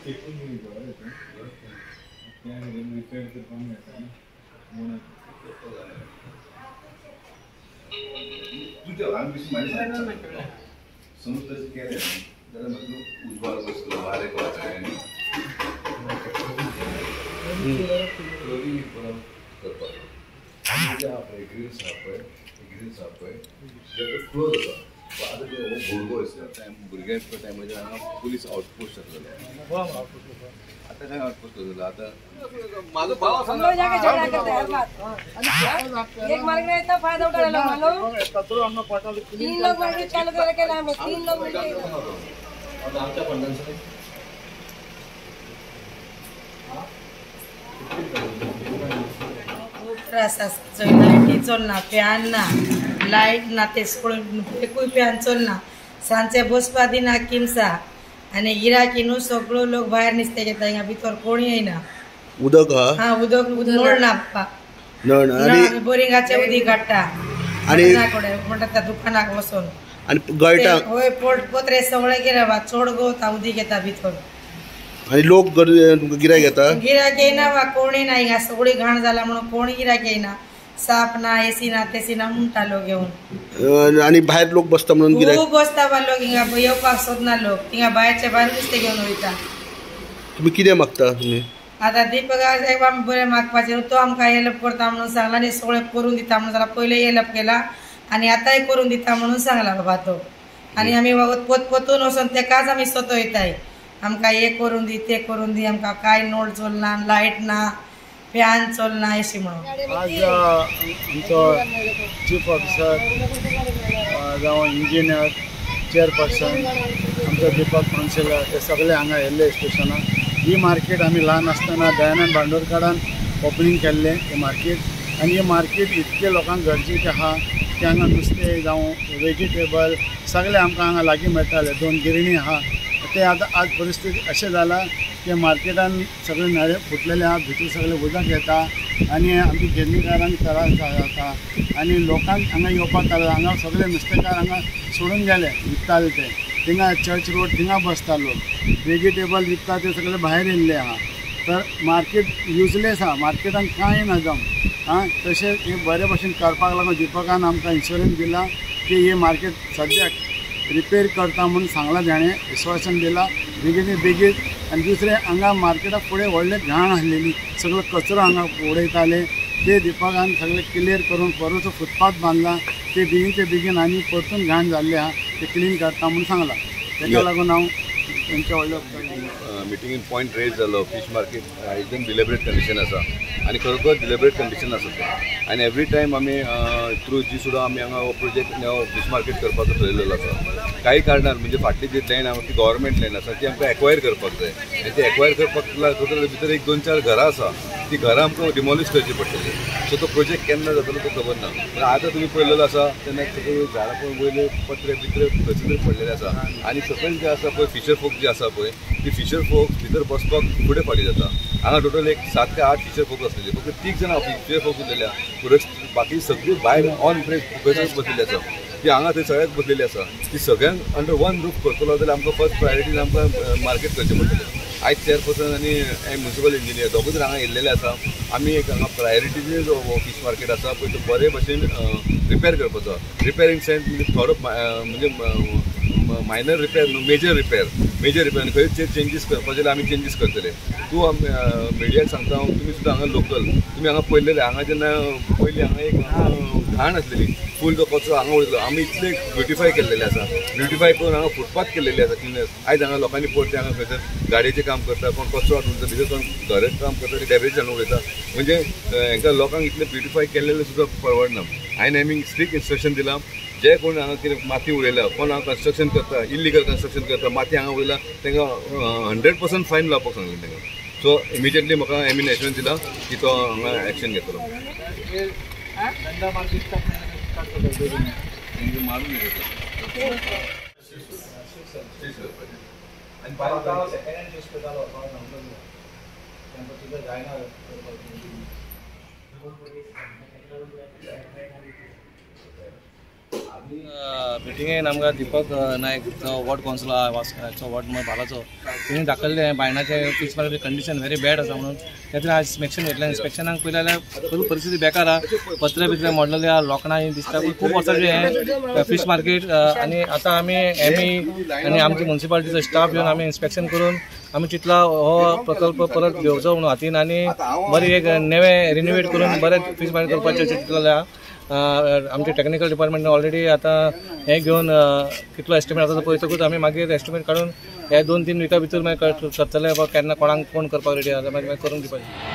तुझ्या लहानपणी माहिती समज तसं केलं त्याला म्हटलं उजवार बसलो बाहेर वाचायला ग्रीन साप आहे क्लोज होता आता ते भुरगो भुरग्याच्या टायमाचेर हांगा पुलीस आउटपोस्ट आसलेलो आता काय आउटपोस्ट जालो आता माझो भाव हम लोग जाके झगड़ा करते हैं हर बात एक मार्ग में इतना फायदा उठा लो मालूम 3 लोग मार्केट चालू कर के नाम है 3 लोग मिलके और आमच्या फंडांचं त्रास लाईटी चलना फॅन ना लाईट ना ते एकूय फॅन चलना सांचे बसपा दिना किमसा आणि गिराकी न्हू सगळो लोक भायर नुस्तें घेता हिंगा भितर कोणी येना उदक हा उदक नळ ना नळ बोरिंगाचे उदीक काडटा आणि म्हणटा दुकानाक वचून आणि गळटा होय पोत्रे सगळे गेले बा चोड गवता उदीक येता भितर आणि लोक गिरायक येता गिरायक येना बा कोणी ना हिंगा सगळी घाण जाला म्हणून कोणी गिरायक येना साप ना एसी ना तेसी ना म्हणटा लोक येऊन आणि बाहेर लोक बसता म्हणून गिरायक खूप बसता बा लोक हिंगा येवपाक सोदना लोक हिंगा बाहेरचे भायर नुस्तें घेवन वयता तुम्ही कितें मागता तुम्ही आता दीपक आमी बरें मागपाचें तो आमकां हेल्प करता म्हणून सांगला आनी सगळें करून दिता म्हणून जाल्यार पयलीं हेल्प केला आनी आतांय करून दिता म्हणून सांगला बाबा तो आनी आमी पोतून वचून तेकाच आमी सतयताय आमकां हे करून दी ते करून दी आमकां कांय नळ चलना लायट ना फॅन चलना अशी म्हणून आज आमचो चीफ ऑफिसर जावं इंजिनियर चेअरपर्सन आमचो दीपक कावन्सिलर ते सगळे हांगा येयल्ले स्टेशनाक ही मार्केट आमी ल्हान आसतना दयानंद बांदोडकरान ओपनिंग केल्लें हें मार्केट आनी हें मार्केट इतके लोकांक गरजेचें आहा की हांगा नुस्तें जावं वेजिटेबल सगळें आमकां हांगा लागीं मेळटालें 2 गिरणी आहा ते आतां आज परिस्थिती अशें जाला की मार्केटान सगळे नळे फुटलेले आहा भितर सगळे उदक येता आनी आमची गिरणीकारांक त्रास जाता आनी लोकांक हांगा येवपाक हांगा सगळे नुस्तेकार हांगा सोडून गेले विकताले ते थिंगा चर्च रोड थिंगा बसता लोक वेजिटेबल विकता ते सगळे भायर येयल्ले आहा तर मार्केट युजलेस आहा मार्केटान कांय ना जावन आं तशें हे बरे भशेन करपाक लागून दीपकान आमकां इन्शुरन्स दिला की हे मार्केट सद्याक रिपेर करता म्हणून सांगला ताणें विश्वासन दिला बेगीन बेगीन आनी दुसरें हांगा मार्केटा फुडें व्हडलें घाण आसलेली सगळो कचरो हांगा उडयताले ते दीपकान सगळें क्लियर करून परत फुटपाथ बांदला ते बेगीनचे बेगीन आनी परतून घाण जाल्ले आहा ते क्लीन करता म्हणून सांगला ताका लागून हांव तेंच्या व्हडलो मिटिंगेन पॉयंट रेज जालो फिश मार्केट एकदम डिलिबरेट कंडिशन आसा आनी खरोखर डिलिबरेट कंडिशन आसा ते आनी एवरी टायम आमी थ्रू जी सुद्दां आमी हांगा हो प्रोजेक्ट फिश मार्केट करपाचो ठरयलेलो आसा काही कारणान म्हणजे फाटली जी लँड आहा ती गव्हर्मेंट लँड आसा ती आमकां एक्वायर करपाक जाय आनी ती एक्वायर करपाक टोटल भितर 1-2-4 घरां आसा ती घरां आमकां डिमॉलिश करची पडटली सो तो प्रोजेक्ट केन्ना जातलो तो खबर ना पूण आतां तुमी पळयलेलो आसा तेन्ना झाडां पळय वयले पत्रे बित्रे खचले पडलेले आसा आनी सकयल जे आसा पळय फिशर फोक जे आसा पळय ती फिशर फोक भितर बसपाक फुडें फाटी जाता हांगा टोटल एक 7 ते 8 फिशर फोक आसलेले फक्त 3 जाणां फिशर फोक उरलेल्या बाकी सगळीं भायर ऑन ब्रेक बसलेली आसा ती हांगा थंय सगळ्याक बसलेली आसा ती सगळ्यांक अंडर वन रूफ करतलो जाल्यार आमकां फर्स्ट प्रायोरिटीन आमकां मार्केट करचें पडटलें आयज चेअरपर्सन आनी म्युनिसिपल इंजिनियर दोगूय जाण हांगा येयल्लेले आसा आमी एक हांगा प्रायोरिटीचे जो फिश मार्केट आसा पळय तो बरे भशेन रिपेर करपाचो रिपेरींग सेन्स म्हणजे थोडो म्हणजे मायनर रिपेर न्हू मेजर रिपेर आनी खंय चेंजीस करपाचे जाल्यार आमी चेंजीस करतले तूं मिडियाक सांगता हांव तुमी सुद्दां हांगा लोकल तुमी हांगा पळयलेले हांगा जेन्ना पयलीं हांगा एक घाण आसलेली फूल तो कचरो हांगा उडयलो आमी इतले ब्युटिफाय केल्लेले आसा ब्युटिफाय करून हांगा फुटपाथ केल्लेली आसा क्लिनर्स आयज हांगा लोकांनी पळयता हांगा खंयसर गाडयेचें काम करता कोण कचरो हाडून उडयता भितर कोण घराचें काम करता ते डॅमेज हाडून उडयता म्हणजे हांकां लोकांक इतले ब्युटिफाय केल्लेले सुद्दां परवडना हांवें आमी स्ट्रिक्ट इन्स्ट्रक्शन दिलां जे कोण हांगा कितें माती उडयल्या कोण हांगा कन्स्ट्रक्शन करता इल्लिगल कन्स्ट्रक्शन करता माती हांगा उडयला तांकां 100% फायन लावपाक सांगलें तांकां सो इमिजिएटली म्हाका एमी एश्योरन्स दिला की तो हांगा एक्शन घेतलो मारून मिटिंगेन आमकां दीपक नायक जो वॉर्ड कावन्सिलर वास्को वॉर्ड बालाचो तेणी दाखयल्ले बायणाचें fish market condition very bad आसा म्हणून त्या आज इन्स्पेक्शन घेतलें. इन्स्पेक्शनाक पयलें जाल्यार फूल परिस्थिती बेकार आहा. पत्रे बित्रे मोडलेले आहा, लोकांना दिसता खूब वर्सांचें हें फीश मार्केट. आनी आतां आमी एम.ई. आनी आमची म्युन्सिपालिटीचो स्टाफ येवन आमी इन्स्पेक्शन करून आमी चिंतला हो प्रकल्प परत घेवचो म्हणून हातीन आनी बरें एक नेवें रिनोवेट करून बरें फीश मार्केट करपाचें चिंतलेलें आहा. आमचे टेक्निकल डिपार्टमेंट ऑलरेडी आतां हें घेवन कितलो एस्टिमेट आसा तो पळयतकूच आमी मागीर एस्टिमेट काडून हे 2-3 विका भितर मागीर करतले केन्ना कोणाक फोन करपाक रेडी आहा मागीर करून दिवपाचें.